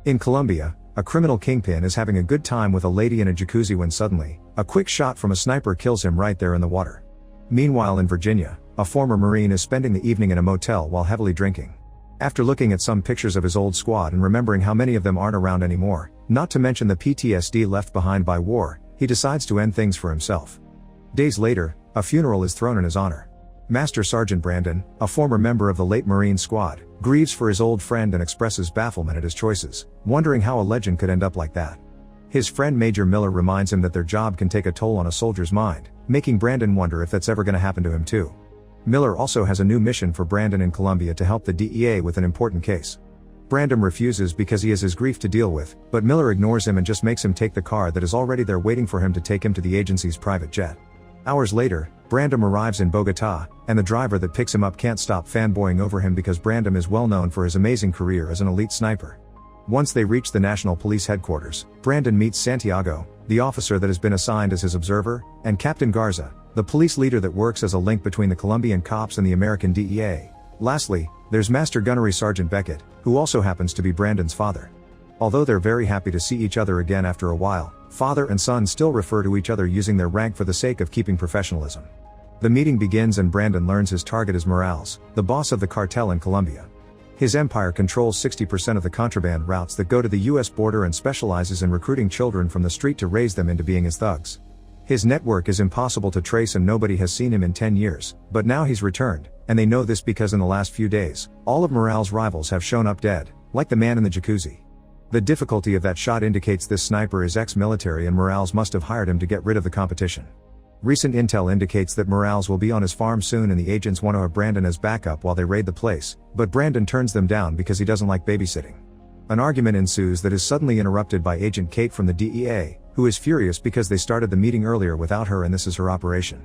In Colombia, a criminal kingpin is having a good time with a lady in a jacuzzi when suddenly, a quick shot from a sniper kills him right there in the water. Meanwhile in Virginia, a former Marine is spending the evening in a motel while heavily drinking. After looking at some pictures of his old squad and remembering how many of them aren't around anymore, not to mention the PTSD left behind by war, he decides to end things for himself. Days later, a funeral is thrown in his honor. Master Sergeant Brandon, a former member of the late Marine squad, grieves for his old friend and expresses bafflement at his choices, wondering how a legend could end up like that. His friend Major Miller reminds him that their job can take a toll on a soldier's mind, making Brandon wonder if that's ever going to happen to him too. Miller also has a new mission for Brandon in Colombia to help the DEA with an important case. Brandon refuses because he has his grief to deal with, but Miller ignores him and just makes him take the car that is already there waiting for him to take him to the agency's private jet. Hours later, Brandon arrives in Bogota, and the driver that picks him up can't stop fanboying over him because Brandon is well known for his amazing career as an elite sniper. Once they reach the National Police headquarters, Brandon meets Santiago, the officer that has been assigned as his observer, and Captain Garza, the police leader that works as a link between the Colombian cops and the American DEA. Lastly, there's Master Gunnery Sergeant Beckett, who also happens to be Brandon's father. Although they're very happy to see each other again after a while, father and son still refer to each other using their rank for the sake of keeping professionalism. The meeting begins and Brandon learns his target is Morales, the boss of the cartel in Colombia. His empire controls 60% of the contraband routes that go to the US border and specializes in recruiting children from the street to raise them into being his thugs. His network is impossible to trace and nobody has seen him in 10 years, but now he's returned, and they know this because in the last few days, all of Morales' rivals have shown up dead, like the man in the jacuzzi. The difficulty of that shot indicates this sniper is ex-military and Morales must have hired him to get rid of the competition. Recent intel indicates that Morales will be on his farm soon and the agents want to have Brandon as backup while they raid the place, but Brandon turns them down because he doesn't like babysitting. An argument ensues that is suddenly interrupted by Agent Kate from the DEA, who is furious because they started the meeting earlier without her and this is her operation.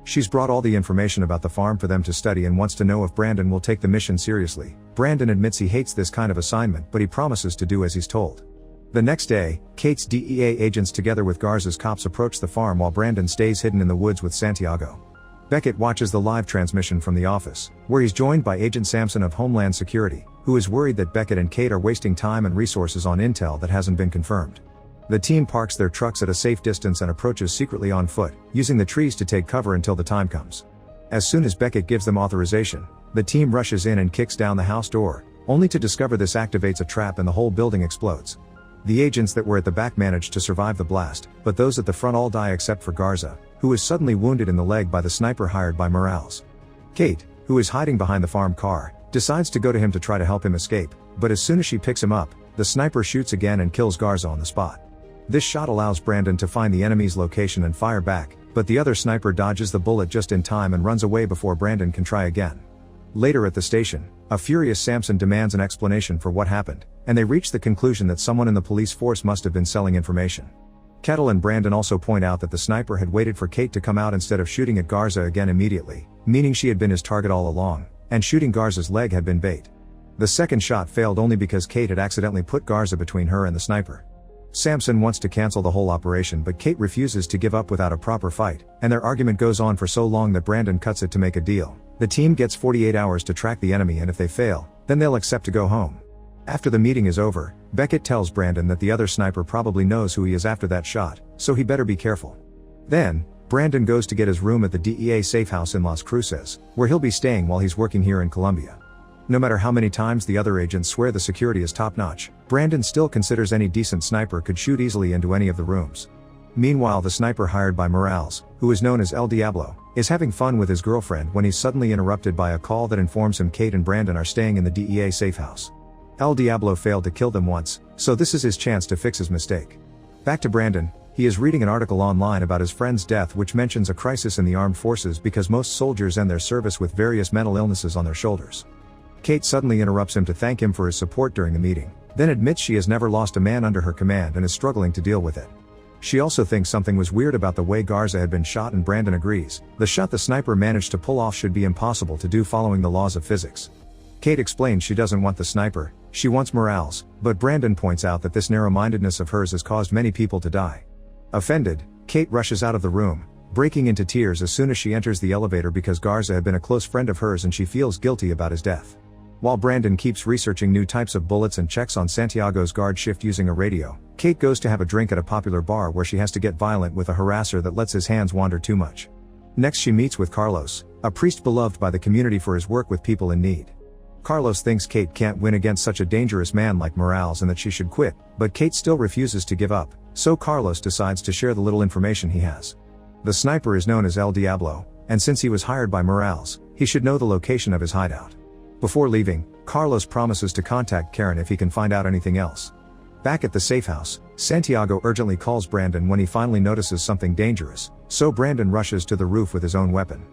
She's brought all the information about the farm for them to study and wants to know if Brandon will take the mission seriously. Brandon admits he hates this kind of assignment but he promises to do as he's told. The next day, Kate's DEA agents together with Garza's cops approach the farm while Brandon stays hidden in the woods with Santiago. Beckett watches the live transmission from the office, where he's joined by Agent Sampson of Homeland Security, who is worried that Beckett and Kate are wasting time and resources on intel that hasn't been confirmed. The team parks their trucks at a safe distance and approaches secretly on foot, using the trees to take cover until the time comes. As soon as Beckett gives them authorization, the team rushes in and kicks down the house door, only to discover this activates a trap and the whole building explodes. The agents that were at the back manage to survive the blast, but those at the front all die except for Garza, who is suddenly wounded in the leg by the sniper hired by Morales. Kate, who is hiding behind the farm car, decides to go to him to try to help him escape, but as soon as she picks him up, the sniper shoots again and kills Garza on the spot. This shot allows Brandon to find the enemy's location and fire back, but the other sniper dodges the bullet just in time and runs away before Brandon can try again. Later at the station, a furious Sampson demands an explanation for what happened, and they reach the conclusion that someone in the police force must have been selling information. Kettle and Brandon also point out that the sniper had waited for Kate to come out instead of shooting at Garza again immediately, meaning she had been his target all along, and shooting Garza's leg had been bait. The second shot failed only because Kate had accidentally put Garza between her and the sniper. Sampson wants to cancel the whole operation but Kate refuses to give up without a proper fight, and their argument goes on for so long that Brandon cuts it to make a deal. The team gets 48 hours to track the enemy and if they fail, then they'll accept to go home. After the meeting is over, Beckett tells Brandon that the other sniper probably knows who he is after that shot, so he better be careful. Then, Brandon goes to get his room at the DEA safe house in Las Cruces, where he'll be staying while he's working here in Colombia. No matter how many times the other agents swear the security is top-notch, Brandon still considers any decent sniper could shoot easily into any of the rooms. Meanwhile, the sniper hired by Morales, who is known as El Diablo, is having fun with his girlfriend when he's suddenly interrupted by a call that informs him Kate and Brandon are staying in the DEA safe house. El Diablo failed to kill them once, so this is his chance to fix his mistake. Back to Brandon, he is reading an article online about his friend's death which mentions a crisis in the armed forces because most soldiers end their service with various mental illnesses on their shoulders. Kate suddenly interrupts him to thank him for his support during the meeting, then admits she has never lost a man under her command and is struggling to deal with it. She also thinks something was weird about the way Garza had been shot and Brandon agrees. The shot the sniper managed to pull off should be impossible to do following the laws of physics. Kate explains she doesn't want the sniper, she wants Morales, but Brandon points out that this narrow-mindedness of hers has caused many people to die. Offended, Kate rushes out of the room, breaking into tears as soon as she enters the elevator because Garza had been a close friend of hers and she feels guilty about his death. While Brandon keeps researching new types of bullets and checks on Santiago's guard shift using a radio, Kate goes to have a drink at a popular bar where she has to get violent with a harasser that lets his hands wander too much. Next she meets with Carlos, a priest beloved by the community for his work with people in need. Carlos thinks Kate can't win against such a dangerous man like Morales and that she should quit, but Kate still refuses to give up, so Carlos decides to share the little information he has. The sniper is known as El Diablo, and since he was hired by Morales, he should know the location of his hideout. Before leaving, Carlos promises to contact Karen if he can find out anything else. Back at the safe house, Santiago urgently calls Brandon when he finally notices something dangerous, so Brandon rushes to the roof with his own weapon.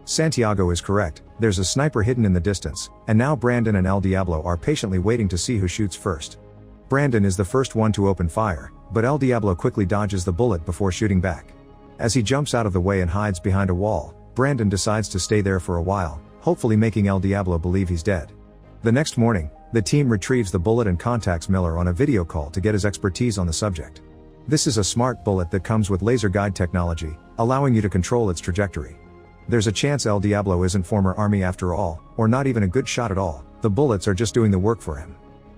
Santiago is correct, there's a sniper hidden in the distance, and now Brandon and El Diablo are patiently waiting to see who shoots first. Brandon is the first one to open fire, but El Diablo quickly dodges the bullet before shooting back. As he jumps out of the way and hides behind a wall, Brandon decides to stay there for a while, hopefully making El Diablo believe he's dead. The next morning, the team retrieves the bullet and contacts Miller on a video call to get his expertise on the subject. This is a smart bullet that comes with laser guide technology, allowing you to control its trajectory. There's a chance El Diablo isn't former army after all, or not even a good shot at all, the bullets are just doing the work for him.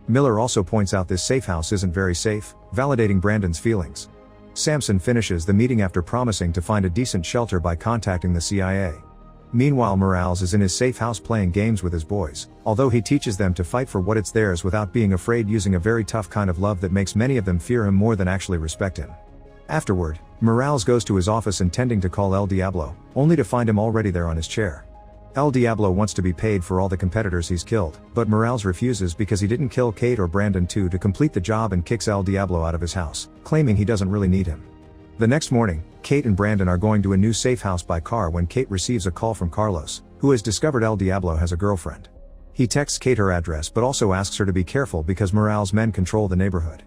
Miller also points out this safe house isn't very safe, validating Brandon's feelings. Samson finishes the meeting after promising to find a decent shelter by contacting the CIA. Meanwhile Morales is in his safe house playing games with his boys, although he teaches them to fight for what it's theirs without being afraid, using a very tough kind of love that makes many of them fear him more than actually respect him. Afterward, Morales goes to his office intending to call El Diablo, only to find him already there on his chair. El Diablo wants to be paid for all the competitors he's killed, but Morales refuses because he didn't kill Kate or Brandon too to complete the job and kicks El Diablo out of his house, claiming he doesn't really need him. The next morning, Kate and Brandon are going to a new safe house by car when Kate receives a call from Carlos, who has discovered El Diablo has a girlfriend. He texts Kate her address but also asks her to be careful because Morales' men control the neighborhood.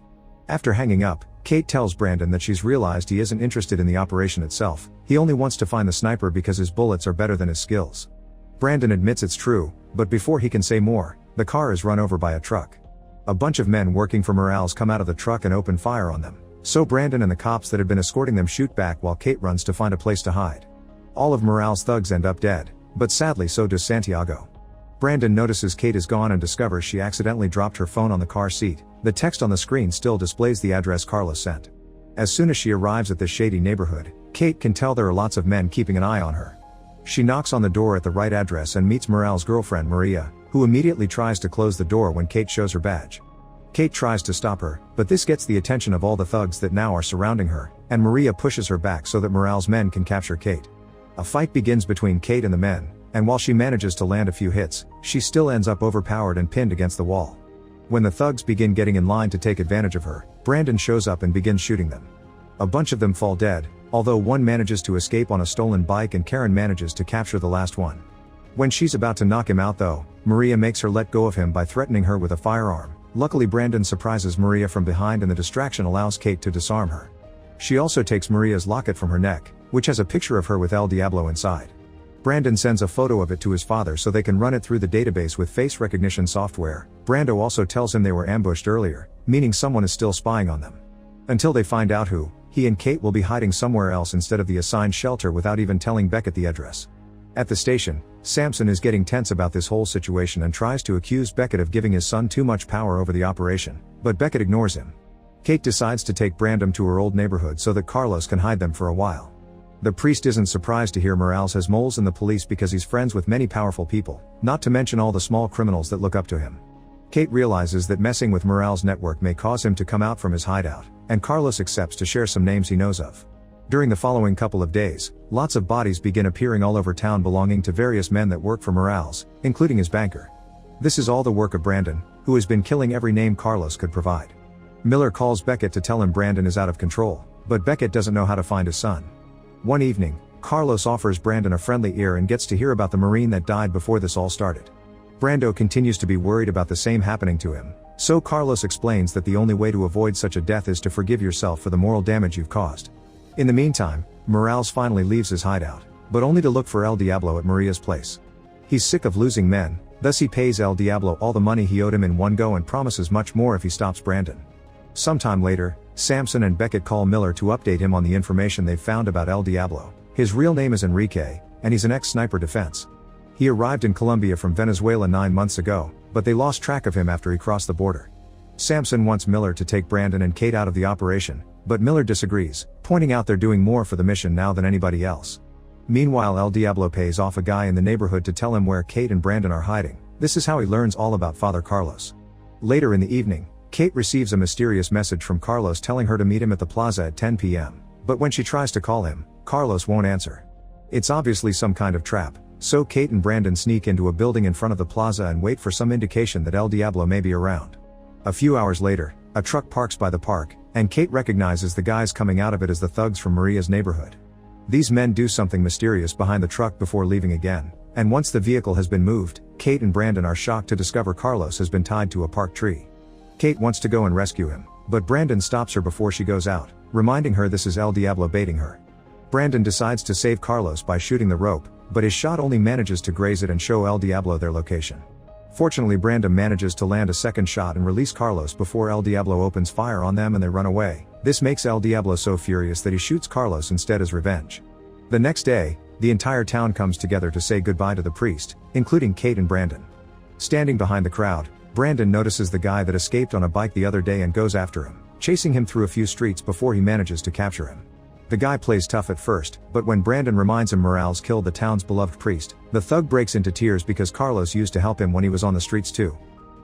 After hanging up, Kate tells Brandon that she's realized he isn't interested in the operation itself, he only wants to find the sniper because his bullets are better than his skills. Brandon admits it's true, but before he can say more, the car is run over by a truck. A bunch of men working for Morales come out of the truck and open fire on them, so Brandon and the cops that had been escorting them shoot back while Kate runs to find a place to hide. All of Morales' thugs end up dead, but sadly so does Santiago. Brandon notices Kate is gone and discovers she accidentally dropped her phone on the car seat. The text on the screen still displays the address Carlos sent. As soon as she arrives at this shady neighborhood, Kate can tell there are lots of men keeping an eye on her. She knocks on the door at the right address and meets Morales' girlfriend Maria, who immediately tries to close the door when Kate shows her badge. Kate tries to stop her, but this gets the attention of all the thugs that now are surrounding her, and Maria pushes her back so that Morales' men can capture Kate. A fight begins between Kate and the men, and while she manages to land a few hits, she still ends up overpowered and pinned against the wall. When the thugs begin getting in line to take advantage of her, Brandon shows up and begins shooting them. A bunch of them fall dead, although one manages to escape on a stolen bike and Karen manages to capture the last one. When she's about to knock him out though, Maria makes her let go of him by threatening her with a firearm. Luckily Brandon surprises Maria from behind and the distraction allows Kate to disarm her. She also takes Maria's locket from her neck, which has a picture of her with El Diablo inside. Brandon sends a photo of it to his father so they can run it through the database with face recognition software. Brando also tells him they were ambushed earlier, meaning someone is still spying on them. Until they find out who, he and Kate will be hiding somewhere else instead of the assigned shelter without even telling Beckett the address. At the station, Samson is getting tense about this whole situation and tries to accuse Beckett of giving his son too much power over the operation, but Beckett ignores him. Kate decides to take Brandon to her old neighborhood so that Carlos can hide them for a while. The priest isn't surprised to hear Morales has moles in the police because he's friends with many powerful people, not to mention all the small criminals that look up to him. Kate realizes that messing with Morales' network may cause him to come out from his hideout, and Carlos accepts to share some names he knows of. During the following couple of days, lots of bodies begin appearing all over town belonging to various men that work for Morales, including his banker. This is all the work of Brandon, who has been killing every name Carlos could provide. Miller calls Beckett to tell him Brandon is out of control, but Beckett doesn't know how to find his son. One evening, Carlos offers Brandon a friendly ear and gets to hear about the Marine that died before this all started. Brando continues to be worried about the same happening to him, so Carlos explains that the only way to avoid such a death is to forgive yourself for the moral damage you've caused. In the meantime, Morales finally leaves his hideout, but only to look for El Diablo at Maria's place. He's sick of losing men, thus he pays El Diablo all the money he owed him in one go and promises much more if he stops Brandon. Sometime later, Samson and Beckett call Miller to update him on the information they've found about El Diablo. His real name is Enrique, and he's an ex-sniper defense. He arrived in Colombia from Venezuela 9 months ago, but they lost track of him after he crossed the border. Samson wants Miller to take Brandon and Kate out of the operation, but Miller disagrees, pointing out they're doing more for the mission now than anybody else. Meanwhile, El Diablo pays off a guy in the neighborhood to tell him where Kate and Brandon are hiding. This is how he learns all about Father Carlos. Later in the evening, Kate receives a mysterious message from Carlos telling her to meet him at the plaza at 10 p.m., but when she tries to call him, Carlos won't answer. It's obviously some kind of trap, so Kate and Brandon sneak into a building in front of the plaza and wait for some indication that El Diablo may be around. A few hours later, a truck parks by the park, and Kate recognizes the guys coming out of it as the thugs from Maria's neighborhood. These men do something mysterious behind the truck before leaving again, and once the vehicle has been moved, Kate and Brandon are shocked to discover Carlos has been tied to a park tree. Kate wants to go and rescue him, but Brandon stops her before she goes out, reminding her this is El Diablo baiting her. Brandon decides to save Carlos by shooting the rope, but his shot only manages to graze it and show El Diablo their location. Fortunately, Brandon manages to land a second shot and release Carlos before El Diablo opens fire on them and they run away. This makes El Diablo so furious that he shoots Carlos instead as revenge. The next day, the entire town comes together to say goodbye to the priest, including Kate and Brandon. Standing behind the crowd, Brandon notices the guy that escaped on a bike the other day and goes after him, chasing him through a few streets before he manages to capture him. The guy plays tough at first, but when Brandon reminds him Morales killed the town's beloved priest, the thug breaks into tears because Carlos used to help him when he was on the streets too.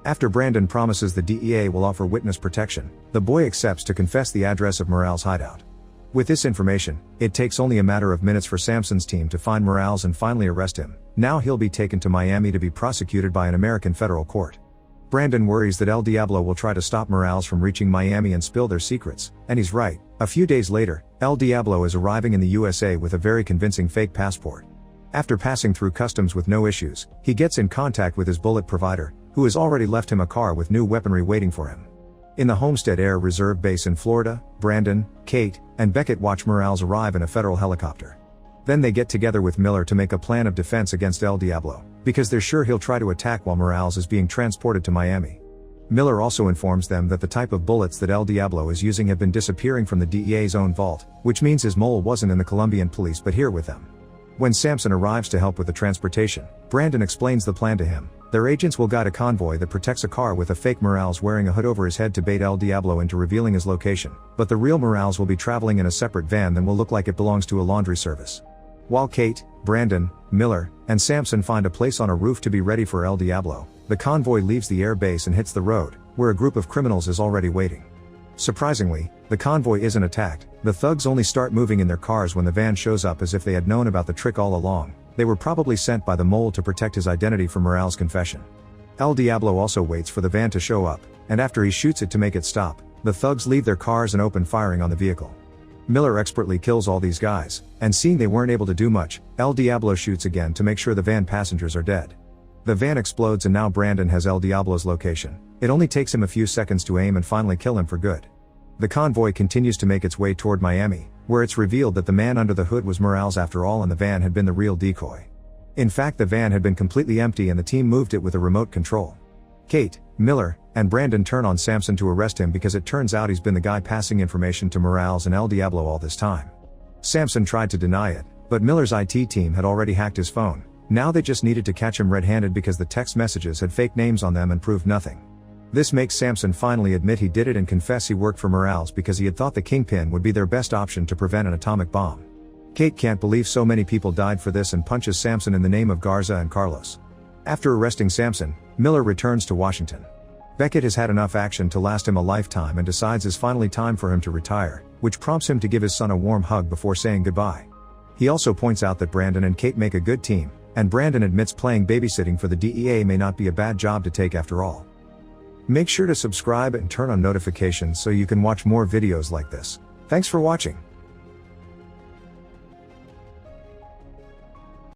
After Brandon promises the DEA will offer witness protection, the boy accepts to confess the address of Morales' hideout. With this information, it takes only a matter of minutes for Samson's team to find Morales and finally arrest him. Now he'll be taken to Miami to be prosecuted by an American federal court. Brandon worries that El Diablo will try to stop Morales from reaching Miami and spill their secrets, and he's right. A few days later, El Diablo is arriving in the USA with a very convincing fake passport. After passing through customs with no issues, he gets in contact with his bullet provider, who has already left him a car with new weaponry waiting for him. In the Homestead Air Reserve Base in Florida, Brandon, Kate, and Beckett watch Morales arrive in a federal helicopter. Then they get together with Miller to make a plan of defense against El Diablo, because they're sure he'll try to attack while Morales is being transported to Miami. Miller also informs them that the type of bullets that El Diablo is using have been disappearing from the DEA's own vault, which means his mole wasn't in the Colombian police but here with them. When Samson arrives to help with the transportation, Brandon explains the plan to him. Their agents will guide a convoy that protects a car with a fake Morales wearing a hood over his head to bait El Diablo into revealing his location, but the real Morales will be traveling in a separate van that will look like it belongs to a laundry service. While Kate, Brandon, Miller, and Samson find a place on a roof to be ready for El Diablo, the convoy leaves the air base and hits the road, where a group of criminals is already waiting. Surprisingly, the convoy isn't attacked. The thugs only start moving in their cars when the van shows up, as if they had known about the trick all along. They were probably sent by the mole to protect his identity from Morales' confession. El Diablo also waits for the van to show up, and after he shoots it to make it stop, the thugs leave their cars and open firing on the vehicle. Miller expertly kills all these guys, and seeing they weren't able to do much, El Diablo shoots again to make sure the van passengers are dead. The van explodes and now Brandon has El Diablo's location. It only takes him a few seconds to aim and finally kill him for good. The convoy continues to make its way toward Miami, where it's revealed that the man under the hood was Morales after all and the van had been the real decoy. In fact, the van had been completely empty and the team moved it with a remote control. Kate, Miller, and Brandon turn on Samson to arrest him because it turns out he's been the guy passing information to Morales and El Diablo all this time. Samson tried to deny it, but Miller's IT team had already hacked his phone. Now they just needed to catch him red-handed because the text messages had fake names on them and proved nothing. This makes Samson finally admit he did it and confess he worked for Morales because he had thought the Kingpin would be their best option to prevent an atomic bomb. Kate can't believe so many people died for this and punches Samson in the name of Garza and Carlos. After arresting Samson, Miller returns to Washington. Beckett has had enough action to last him a lifetime and decides it's finally time for him to retire, which prompts him to give his son a warm hug before saying goodbye. He also points out that Brandon and Kate make a good team, and Brandon admits playing babysitting for the DEA may not be a bad job to take after all. Make sure to subscribe and turn on notifications so you can watch more videos like this. Thanks for watching.